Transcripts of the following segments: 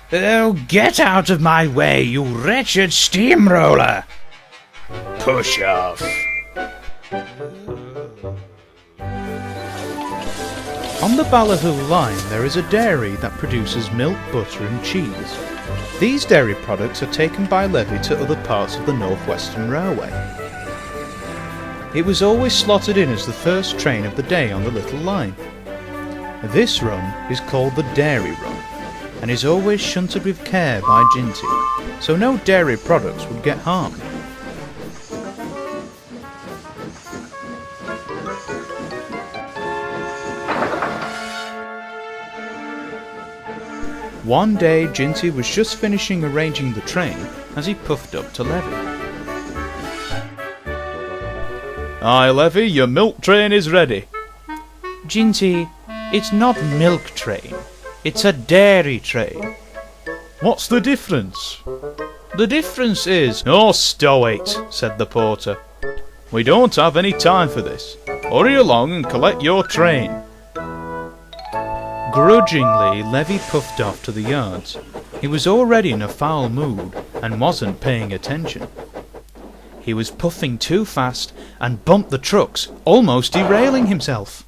Oh, get out of my way, you wretched steamroller! Push off. On the Ballahoo line there is a dairy that produces milk, butter and cheese. These dairy products are taken by Levi to other parts of the North Western Railway. It was always slotted in as the first train of the day on the little line. This run is called the Dairy Run and is always shunted with care by Jinty, so no dairy products would get harmed. One day Jinty was just finishing arranging the train as he puffed up to Levi. Aye, Levi, your milk train is ready. Jinty, it's not milk train, it's a dairy train. What's the difference? The difference is... Oh, stow it, said the porter. We don't have any time for this. Hurry along and collect your train. Grudgingly, Levi puffed off to the yards. He was already in a foul mood and wasn't paying attention. He was puffing too fast and bumped the trucks, almost derailing himself.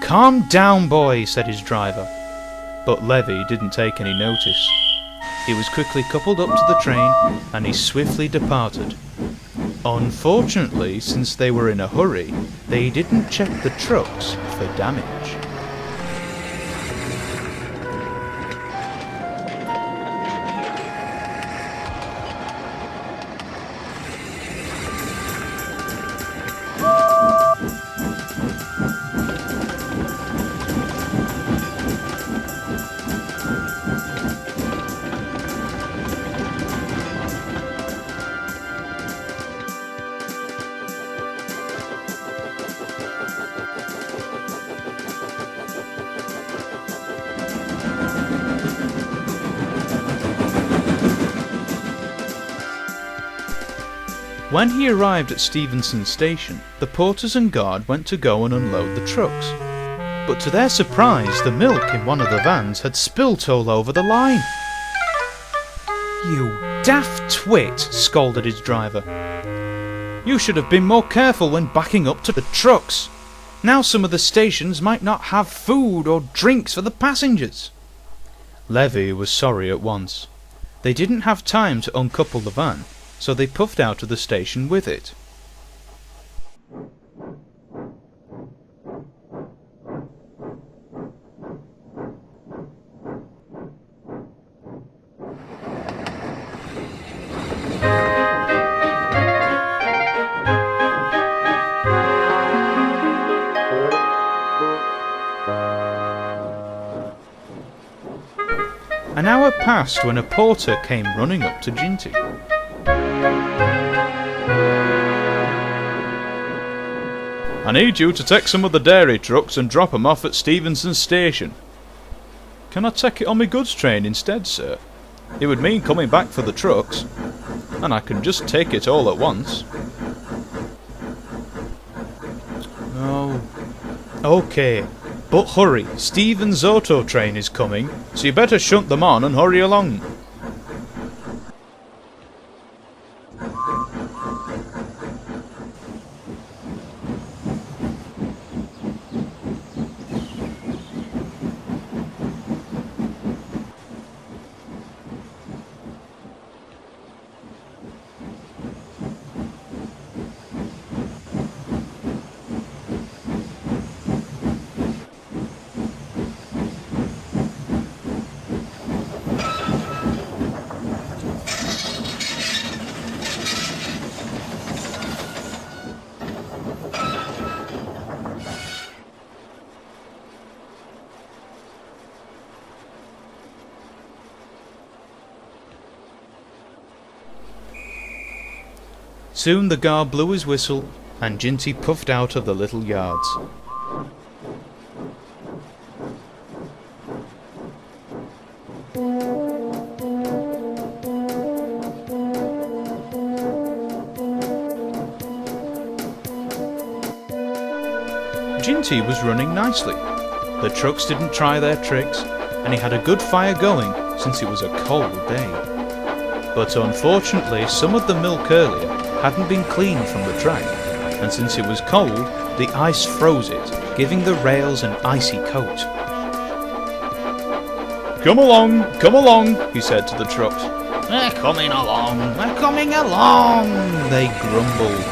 "Calm down, boy," said his driver. But Levi didn't take any notice. He was quickly coupled up to the train and he swiftly departed. Unfortunately, since they were in a hurry, they didn't check the trucks for damage. When he arrived at Stevenson Station, the porters and guard went to go and unload the trucks. But to their surprise, the milk in one of the vans had spilt all over the line. "You daft twit," scolded his driver. "You should have been more careful when backing up to the trucks. Now some of the stations might not have food or drinks for the passengers." Levi was sorry at once. They didn't have time to uncouple the van, so they puffed out of the station with it. An hour passed when a porter came running up to Jinty. I need you to take some of the dairy trucks and drop 'em off at Stevenson Station. Can I take it on my goods train instead, sir? It would mean coming back for the trucks, and I can just take it all at once. Oh, okay. But hurry, Stephen's auto train is coming, So you better shunt them on and hurry along. Soon the guard blew his whistle, and Jinty puffed out of the little yards. Jinty was running nicely. The trucks didn't try their tricks, and he had a good fire going since it was a cold day. But unfortunately, some of the milk earlier hadn't been cleaned from the track, and since it was cold, the ice froze it, giving the rails an icy coat. Come along, he said to the trucks. They're coming along, They grumbled.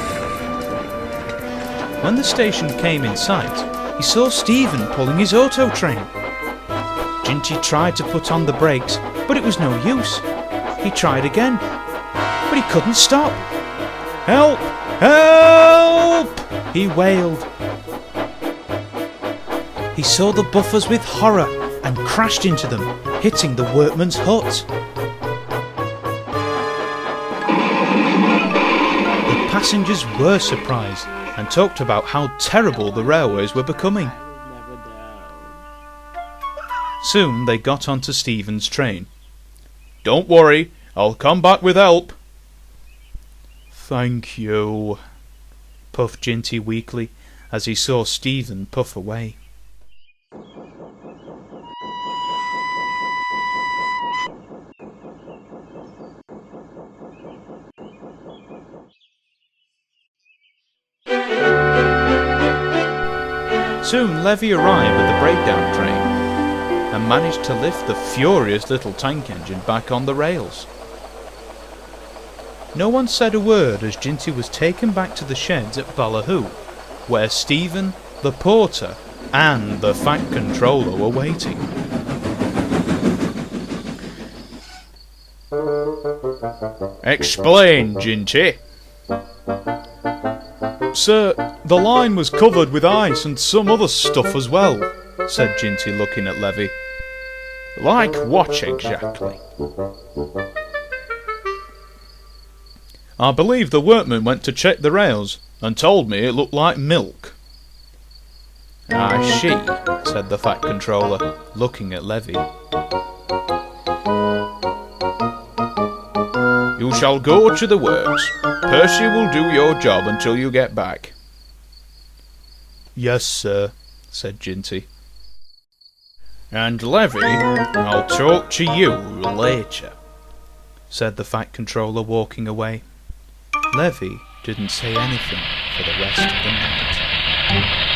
When the station came in sight, he saw Stephen pulling his auto train. Jinty tried to put on the brakes, but it was no use. He tried again, but he couldn't stop. Help! Help! He wailed. He saw the buffers with horror and crashed into them, hitting the workman's hut. The passengers were surprised and talked about how terrible the railways were becoming. Soon they got onto Stephen's train. Don't worry, I'll come back with help. Thank you, puffed Jinty weakly as he saw Stephen puff away. Soon Levi arrived with the breakdown train and managed to lift the furious little tank engine back on the rails. No one said a word as Jinty was taken back to the sheds at Ballahoo, where Stephen, the porter, and the Fat Controller were waiting. Explain, Jinty. Sir, the line was covered with ice and some other stuff as well, said Jinty looking at Levi. Like what exactly? I believe the workman went to check the rails and told me it looked like milk. I see, said the Fat Controller, looking at Levi. You shall go to the works. Percy will do your job until you get back. Yes, sir, said Jinty. And Levi, I'll talk to you later, said the Fat Controller, walking away. Levi didn't say anything for the rest of the night.